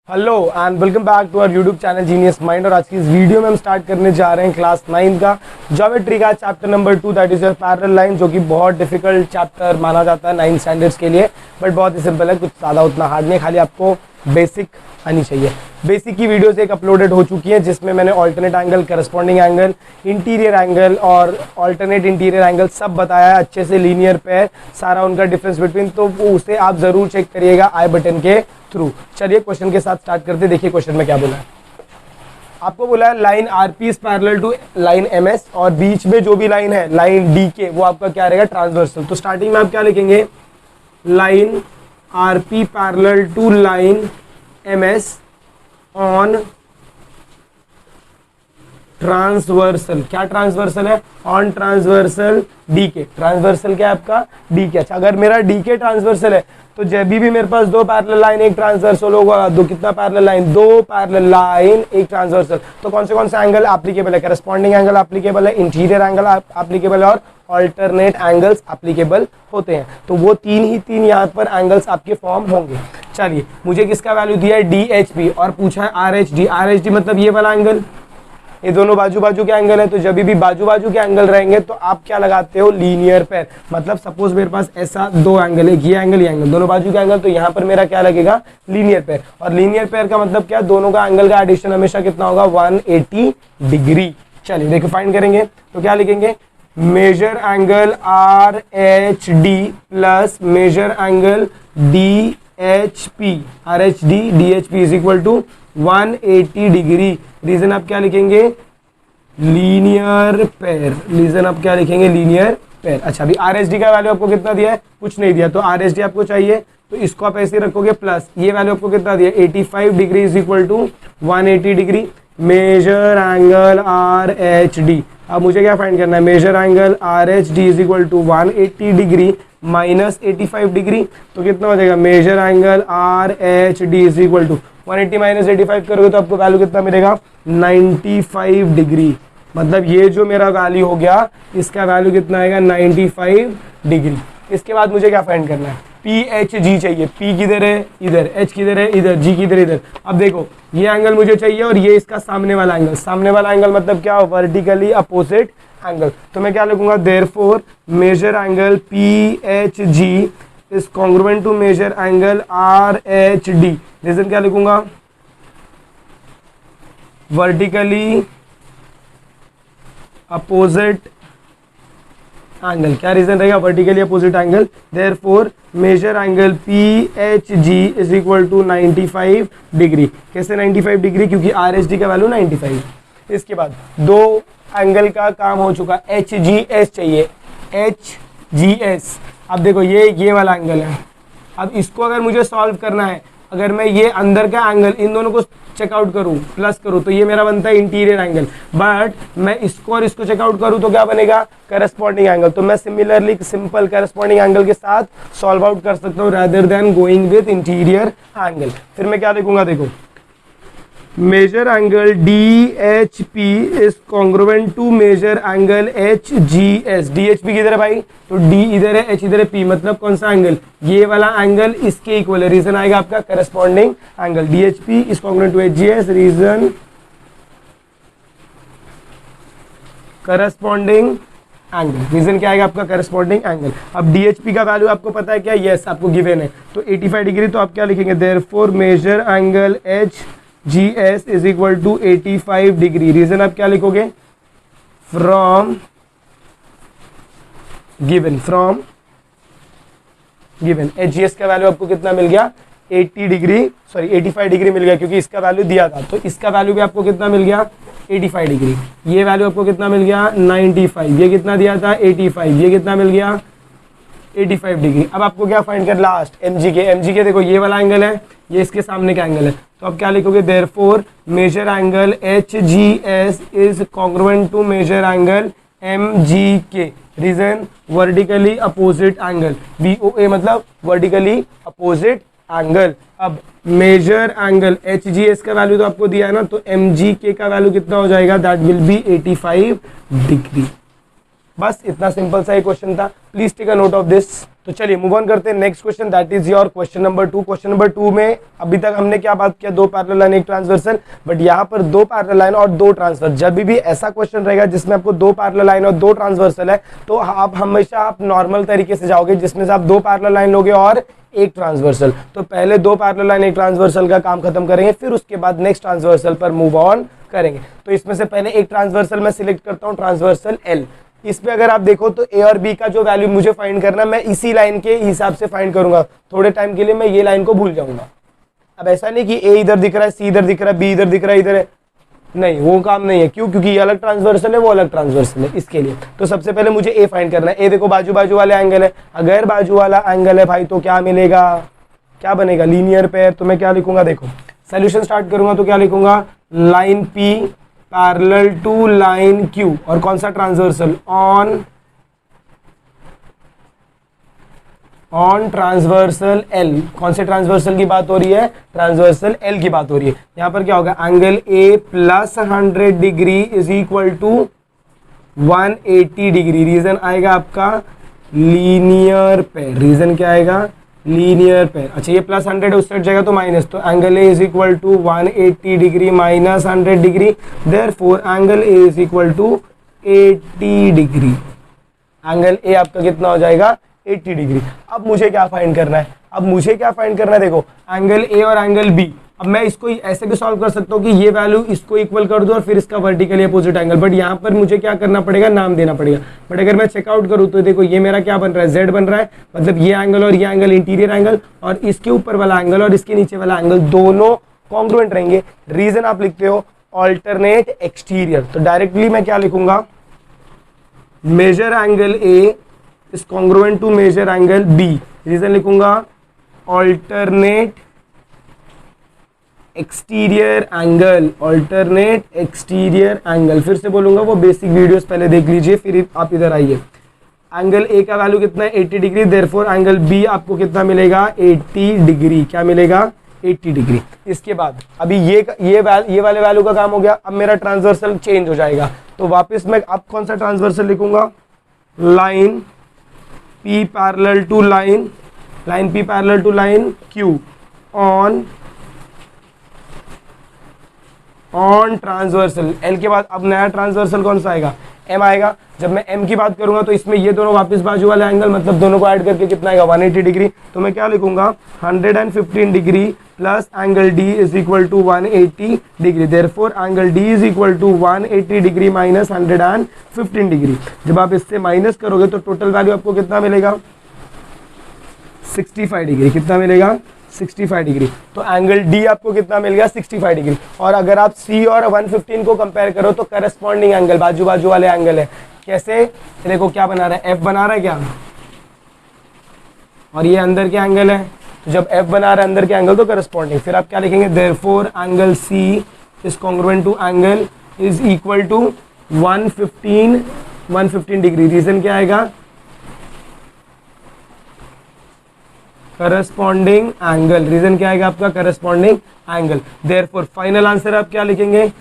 Hello and welcome back to our YouTube channel genius mind. और आज की इस वीडियो में हम स्टार्ट करने जा रहे हैं क्लास 9 का ज्योमेट्री का chapter number 2 that is parallel line, जो कि बहुत डिफिकल्ट चैप्टर माना जाता है 9 स्टैंडर्ड्स के लिए, बट बहुत ही सिंपल है, कुछ ज़्यादा उतना हार्ड नहीं, खाली आपको बेसिक आनी चाहिए। बेसिक की वीडियोस एक अपलोडेड हो चुकी है जिसमें मैंने alternate angle, corresponding angle, interior angle और ऑल्टरनेट इंटीरियर एंगल सब बताया है अच्छे से, लीनियर पेयर, सारा उनका डिफरेंस बिटवीन, तो उसे आप जरूर चेक करिएगा आई बटन के थ्रू। चलिए क्वेश्चन के साथ स्टार्ट करते। देखिए क्वेश्चन में क्या बोला है। आपको बोला है line RP is parallel to line MS, और बीच में जो भी लाइन है लाइन डी के, वो आपका क्या रहेगा, ट्रांसवर्सल। तो स्टार्टिंग में आप क्या लिखेंगे, line RP parallel to line MS on transversal. क्या ट्रांसवर्सल है, on transversal D K. Transversal क्या है आपका, डी के। अच्छा, अगर मेरा डी के ट्रांसवर्सल है तो जब भी मेरे पास दो पैरेलल लाइन एक ट्रांसवर्सल होगा, दो कितना पैरेलल लाइन, दो पैरेलल लाइन एक ट्रांसवर्सल, तो कौन से एंगल एप्लीकेबल है, करस्पॉन्डिंग एंगल एप्लीकेबल है, इंटीरियर एंगल एप्लीकेबल है और ऑल्टरनेट एंगल्स एप्लीकेबल होते हैं। तो वो तीन यहाँ पर एंगल्स आपके फॉर्म होंगे। चलिए, मुझे किसका वैल्यू दिया है, DHP, और पूछा है RHD। RHD मतलब ये वाला एंगल, ये दोनों बाजू बाजू के एंगल है, तो जब भी बाजू बाजू के एंगल रहेंगे तो आप क्या लगाते हो, लीनियर पेयर। मतलब सपोज मेरे पास ऐसा दो एंगल है, ये एंगल दोनों बाजू के एंगल, तो यहाँ पर मेरा क्या लगेगा, लीनियर पेयर। और लीनियर पेयर का मतलब क्या, दोनों का एंगल का एडिशन हमेशा कितना होगा, 180 डिग्री। चलिए देखो फाइंड करेंगे तो क्या लिखेंगे, मेजर एंगल RHD प्लस major angle DHP, RHD DHP is equal to 180 degree. Reason आप क्या लिखेंगे, लीनियर पेयर। रीजन आप क्या लिखेंगे, लीनियर पेयर। अच्छा, अभी RHD का वैल्यू आपको कितना दिया है, कुछ नहीं दिया, तो RHD आपको चाहिए तो इसको आप ऐसे रखोगे, प्लस ये वैल्यू आपको कितना दिया, 85 degree is equal to 180 degree. Major angle RHD, अब मुझे क्या फाइंड करना है, major angle RHD is equal to 180 degree minus 85 degree, तो कितना हो जाएगा, major angle RHD is equal to 180 minus 85 करोगे तो आपको वैल्यू कितना मिलेगा, 95 डिग्री। मतलब ये जो मेरा वैल्यू हो गया, इसका वैल्यू कितना आएगा, 95 डिग्री। इसके बाद मुझे क्या फाइंड करना है, PHG चाहिए। P किधर है, इधर, H किधर है, इधर, G किधर, इधर। अब देखो ये एंगल मुझे चाहिए और ये इसका सामने वाला एंगल। सामने वाला एंगल मतलब क्या, वर्टिकली अपोजिट एंगल। तो मैं क्या लिखूंगा, therefore major angle PHG is congruent to major angle RHD। Reason क्या लिखूंगा, वर्टिकली अपोजिट एंगल। क्या रीजन रहेगा, vertically opposite angle. Therefore major angle PHG is equal to 95 degree. कैसे 95 डिग्री, क्योंकि RHD का वैल्यू 95। इसके बाद दो एंगल का काम हो चुका, HGS चाहिए, HGS। अब देखो ये वाला एंगल है। अब इसको अगर मुझे सॉल्व करना है, अगर मैं ये अंदर का एंगल इन दोनों को चेकआउट करूं, प्लस करूं, तो ये मेरा बनता है इंटीरियर एंगल। बट मैं इसको और इसको चेकआउट करूं तो क्या बनेगा, करस्पॉन्डिंग एंगल। तो मैं सिमिलरली सिंपल करस्पॉन्डिंग एंगल के साथ सॉल्व आउट कर सकता हूं rather than going with interior angle. फिर मैं क्या लिखूंगा, देखो major angle DHP is congruent to major angle HGS। DHP किधर है भाई, तो D इधर है, H इधर है, P मतलब कौन सा एंगल, ये वाला एंगल इसके इक्वल है। रीजन आएगा आपका corresponding angle. DHP is congruent to HGS, reason corresponding angle. Reason क्या आएगा आपका, करस्पॉन्डिंग एंगल। अब DHP का वैल्यू आपको पता है क्या, यस आपको गिवन है, तो 85 डिग्री। तो आप क्या लिखेंगे, therefore major angle HGS is equal to 85 degree. Reason आप क्या लिखोगे, from given, from given. HGS का वैल्यू आपको कितना मिल गया, 80 डिग्री, सॉरी 85 डिग्री मिल गया, क्योंकि इसका वैल्यू दिया था, तो इसका वैल्यू भी आपको कितना मिल गया, 85 डिग्री। ये वैल्यू आपको कितना मिल गया, 95। ये कितना दिया था, 85। ये कितना मिल गया, 85 डिग्री। अब आपको क्या फाइंड कर, लास्ट MGK देखो ये वाला एंगल है, ये इसके सामने का एंगल है, तो अब क्या लिखोगे, therefore major angle HGS is congruent to major angle MGK। Reason vertically opposite angle, VOA मतलब वर्टिकली अपोजिट एंगल। अब मेजर एंगल HGS का वैल्यू तो आपको दिया है ना, तो MGK का वैल्यू कितना हो जाएगा, दैट विल बी 85 डिग्री। बस इतना सिंपल सा ही क्वेश्चन था, please take a note of this. तो चलिए मूव ऑन करते हैं next question, that is your question number 2। Question number 2 में अभी तक हमने क्या बात किया, 2 पैरेलल लाइन 1 ट्रांसवर्सल, बट यहाँ पर 2 पैरेलल लाइन और 2 ट्रांसवर्सल। जब भी ऐसा क्वेश्चन रहेगा जिसमें आपको 2 पैरेलल लाइन और 2 ट्रांसवर्सल है, तो आप हमेशा आप नॉर्मल तरीके से जाओगे, जिसमें से आप 2 पैरेलल लाइन लोगे और 1 ट्रांसवर्सल। तो पहले 2 पैरेलल लाइन 1 ट्रांसवर्सल का काम खत्म करेंगे, फिर उसके बाद नेक्स्ट ट्रांसवर्सल पर मूव ऑन करेंगे। तो इसमें से पहले एक ट्रांसवर्सल मैं सिलेक्ट करता हूँ, ट्रांसवर्सल एल। इसमें अगर आप देखो तो ए और बी का जो वैल्यू मुझे फाइंड करना, मैं इसी लाइन के हिसाब से फाइंड करूंगा। थोड़े टाइम के लिए मैं ये लाइन को भूल जाऊंगा। अब ऐसा नहीं कि ए इधर दिख रहा है, सी इधर दिख रहा है, बी इधर दिख रहा है, इधर है, नहीं, वो काम नहीं है। क्यों? क्योंकि ये अलग ट्रांसवर्सल है, वो अलग ट्रांसवर्सल है। इसके लिए तो सबसे पहले मुझे ए फाइंड करना है। ए देखो बाजू बाजू वाले एंगल है, अगर बाजू वाला एंगल है भाई तो क्या मिलेगा, क्या बनेगा, लीनियर पेयर। तो मैं क्या लिखूंगा, देखो सोल्यूशन स्टार्ट करूंगा तो क्या लिखूंगा, line P parallel to line Q, और कौन सा ट्रांसवर्सल, ऑन ट्रांसवर्सल एल। कौन से ट्रांसवर्सल की बात हो रही है, ट्रांसवर्सल एल की बात हो रही है। यहां पर क्या होगा, angle A plus 100 degree is equal to 180 degree. Reason आएगा आपका लीनियर पेयर। रीजन क्या आएगा, लीनियर पेयर। अच्छा ये प्लस 100 है, उस साइड जाएगा तो माइनस, तो angle A is equal to 180 degree minus 100 degree, therefore angle A is equal to 80 degree. Angle A आपका कितना हो जाएगा, 80 डिग्री। अब मुझे क्या फाइंड करना है, अब मुझे क्या फाइंड करना है, देखो एंगल ए और एंगल बी। अब मैं इसको ऐसे भी सॉल्व कर सकता हूँ कि ये वैल्यू इसको इक्वल कर दूं और फिर इसका वर्टिकली अपोजिट एंगल, बट यहाँ पर मुझे क्या करना पड़ेगा, नाम देना पड़ेगा। बट अगर मैं चेकआउट करूँ तो देखो ये मेरा क्या बन रहा है, जेड बन रहा है, मतलब ये एंगल और ये एंगल इंटीरियर एंगल, और इसके ऊपर वाला एंगल और इसके नीचे वाला एंगल दोनों कॉन्ग्रुएंट रहेंगे। रीजन आप लिखते हो ऑल्टरनेट एक्सटीरियर, तो डायरेक्टली मैं क्या लिखूंगा, major angle A is congruent to major angle B. Reason लिखूंगा alternate exterior angle, alternate exterior angle. फिर से बोलूंगा, वो बेसिक वीडियोस पहले देख लीजिए, फिर आप इधर आइए। एंगल ए का वैल्यू कितना है, 80 डिग्री, देयरफॉर एंगल बी आपको कितना मिलेगा, 80 डिग्री। क्या मिलेगा, 80 डिग्री। इसके बाद अभी ये वाले वैल्यू का काम हो गया। अब मेरा ट्रांसवर्सल चेंज हो जाएगा, तो वापस मैं अब कौन सा ट्रांसवर्सल लिखूंगा, line P parallel to line, line P parallel to line Q on transversal L. के बाद अब नया ट्रांसवर्सल कौन सा आएगा, एम आएगा। जब मैं एम की बात करूंगा तो इसमें ये दोनों वापस बाजू वाले एंगल, मतलब दोनों को ऐड करके कितना आएगा, 180 डिग्री। तो मैं क्या लिखूंगा, 115 degree plus angle D is equal to 180 degree, therefore angle D is equal to 180 degree minus 115 degree. जब आप इससे माइनस करोगे तो टोटल वैल्यू आपको कितना मिलेगा, 65 डिग्री। कितना मिलेगा, 65 डिग्री। तो एंगल डी आपको कितना मिल गया, 65 डिग्री। और अगर आप सी और 115 को कंपेयर करो तो करस्पॉन्डिंग एंगल बाजू बाजू वाले एंगल है। कैसे, देखो क्या बना रहा है, एफ बना रहा है क्या, और ये अंदर के एंगल है। तो जब एफ बना रहा है अंदर के एंगल तो करस्पॉन्डिंग। फिर आप क्या लिखेंगे, therefore angle C is congruent to angle is equal to 115 degree. Reason क्या आएगा, करस्पॉन्डिंग एंगल। रीजन क्या आएगा आपका, corresponding angle. Therefore final answer आप क्या लिखेंगे,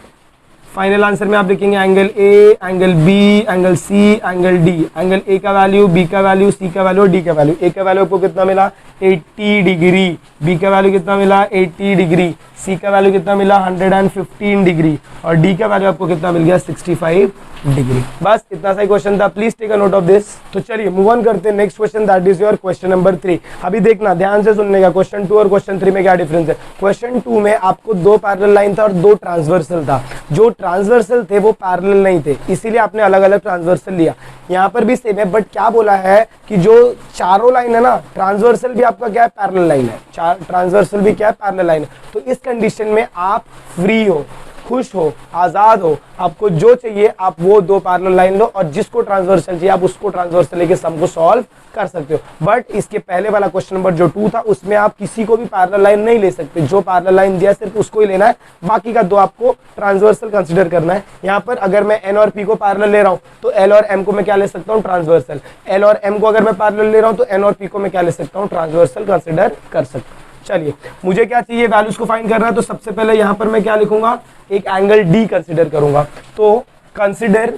फाइनल आंसर में आप लिखेंगे angle A, angle B, angle C, angle D. Angle A का वैल्यू, बी का वैल्यू, सी का वैल्यू और डी का वैल्यू। ए का वैल्यू आपको कितना मिला, 80 डिग्री। बी का वैल्यू कितना मिला, 80 डिग्री। सी का वैल्यू कितना मिला, 115 डिग्री। और डी का वैल्यू आपको कितना मिल गया, 65 डिग्री। बस इतना सा क्वेश्चन था, please take a note of this. तो चलिए मूव ऑन करते हैं next question, that is your question number 3। अभी देखना ध्यान से सुनने का, क्वेश्चन 2 और क्वेश्चन 3 में क्या डिफरेंस है। क्वेश्चन 2 में आपको 2 पैरेलल लाइन था और 2 ट्रांसवर्सल था। जो ट्रांसवर्सल थे वो पैरेलल नहीं थे, इसीलिए आपने अलग अलग ट्रांसवर्सल लिया। यहाँ पर भी सेम है, बट क्या बोला है कि जो चारों लाइन है ना, ट्रांसवर्सल भी आपका क्या है, पैरेलल लाइन है। ट्रांसवर्सल भी क्या है, पैरेलल लाइन है। तो इस कंडीशन में आप फ्री हो, खुश हो, आजाद हो, आपको जो चाहिए आप वो 2 पैरेलल लाइन लो, और जिसको ट्रांसवर्सल चाहिए आप उसको ट्रांसवर्सल लेके सम को सॉल्व कर सकते हो। बट इसके पहले वाला क्वेश्चन नंबर जो 2 था उसमें आप किसी को भी पैरेलल लाइन नहीं ले सकते। जो पैरेलल लाइन दिया सिर्फ उसको ही लेना है, बाकी का 2 आपको ट्रांसवर्सल कंसीडर करना है। यहाँ पर अगर मैं एन और पी को पैरेलल ले रहा हूँ तो एल और एम को मैं क्या ले सकता हूँ, ट्रांसवर्सल। एल और एम को अगर मैं पैरेलल ले रहा हूँ तो एन और पी को मैं क्या ले सकता हूँ, ट्रांसवर्सल कंसीडर कर सकता हूँ। चलिए मुझे क्या चाहिए, वैल्यूज को फाइंड करना है। तो सबसे पहले यहां पर मैं क्या लिखूंगा, एक एंगल डी कंसीडर करूंगा। तो consider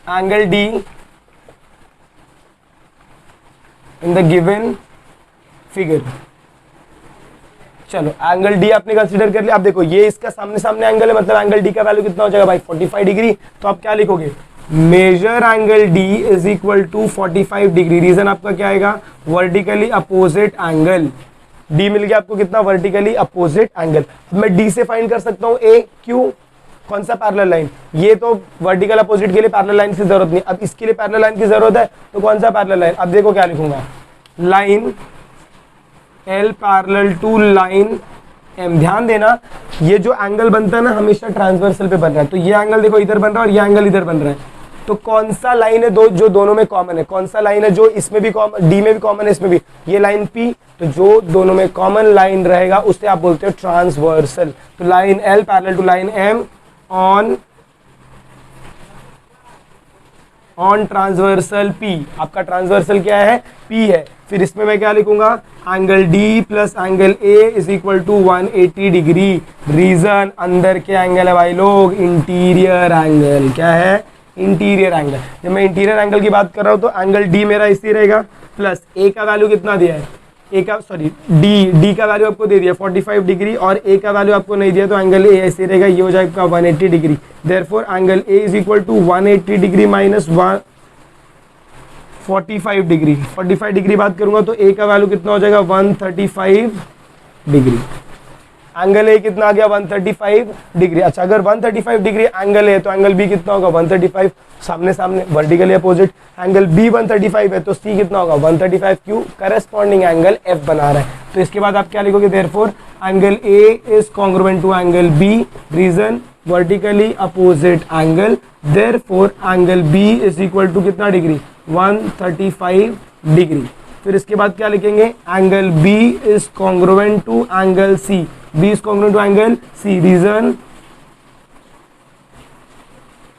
angle D in the given figure. चलो एंगल डी आपने कंसीडर कर लिया। अब देखो ये इसका सामने सामने एंगल है, मतलब एंगल डी का वैल्यू कितना हो जाएगा भाई 45 डिग्री। तो आप क्या लिखोगे, major angle D is equal to 45 degree. Reason आपका क्या आएगा, वर्टिकली अपोजिट एंगल। डी मिल गया आपको कितना, वर्टिकली अपोजिट एंगल। मैं डी से फाइंड कर सकता हूँ ए, क्यों, कौन सा पैरेलल लाइन, ये तो वर्टिकल अपोजिट के लिए पैरेलल लाइन की जरूरत नहीं। अब इसके लिए पैरेलल लाइन की जरूरत है, तो कौन सा पैरेलल लाइन। अब देखो क्या लिखूंगा, line L parallel to line M। ध्यान देना ये जो एंगल बनता है ना हमेशा ट्रांसवर्सल पे बन रहा है। तो ये एंगल देखो इधर बन रहा है और ये एंगल इधर बन रहा है। तो कौन सा लाइन है जो दोनों में कॉमन है, कौन सा लाइन है जो इसमें भी कॉमन, डी में भी कॉमन है, इसमें भी, ये लाइन P। तो जो दोनों में कॉमन लाइन रहेगा उसे आप बोलते हो ट्रांसवर्सल। तो line L parallel to line M on transversal P। आपका ट्रांसवर्सल क्या है, P है। फिर इसमें मैं क्या लिखूंगा, angle D plus angle A is equal to 180 degree. Reason अंदर के एंगल है भाई लोग, इंटीरियर एंगल। क्या है, इंटीरियर एंगल। जब मैं इंटीरियर एंगल की बात कर रहा हूं तो एंगल D मेरा इसी रहेगा, प्लस A का वैल्यू कितना दिया है, ए का सॉरी डी का वैल्यू आपको दे दिया 45 डिग्री और ए का वैल्यू आपको नहीं दिया, तो एंगल ए ऐसे रहेगा, ये हो जाएगा 180 degree. Therefore angle A is equal to 180 degree minus 45 degree. 45 degree बात करूंगा तो ए का वैल्यू कितना हो जाएगा 135 डिग्री। एंगल ए कितना आ गया 135 डिग्री। अच्छा अगर 135 डिग्री एंगल है तो एंगल बी कितना होगा 135, सामने सामने वर्टिकली अपोजिट। एंगल बी 135 है तो सी कितना होगा 135, क्यों, करस्पॉन्डिंग एंगल एफ बना रहा है। तो इसके बाद आप क्या लिखोगे, therefore angle A is congruent to angle B. Reason vertically opposite angle, therefore angle B is equal to कितना डिग्री 135 डिग्री। फिर इसके बाद क्या लिखेंगे, angle B is congruent to angle C. B is congruent to angle C. Reason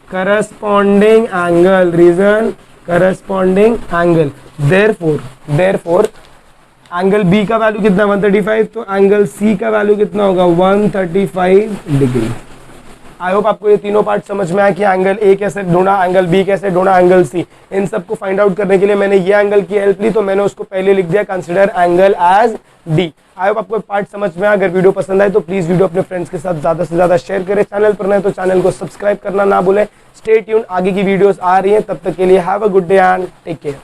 corresponding angle, reason corresponding angle. Therefore angle B का value कितना 135, तो angle C का वैल्यू कितना होगा 135 डिग्री। आई होप आपको ये तीनों पार्ट समझ में आया कि एंगल ए कैसे ढूंढा, एंगल बी कैसे ढूंढा, एंगल सी। इन सबको फाइंड आउट करने के लिए मैंने ये एंगल की हेल्प ली, तो मैंने उसको पहले लिख दिया consider angle as D. I hope आपको पार्ट समझ में आया। अगर वीडियो पसंद आए तो प्लीज वीडियो अपने फ्रेंड्स के साथ ज्यादा से ज्यादा शेयर करें। चैनल पर नए तो चैनल को सब्सक्राइब करना ना भूलें। स्टे ट्यून, आगे की वीडियोस आ रही हैं, तब तक के लिए have a good day and take care.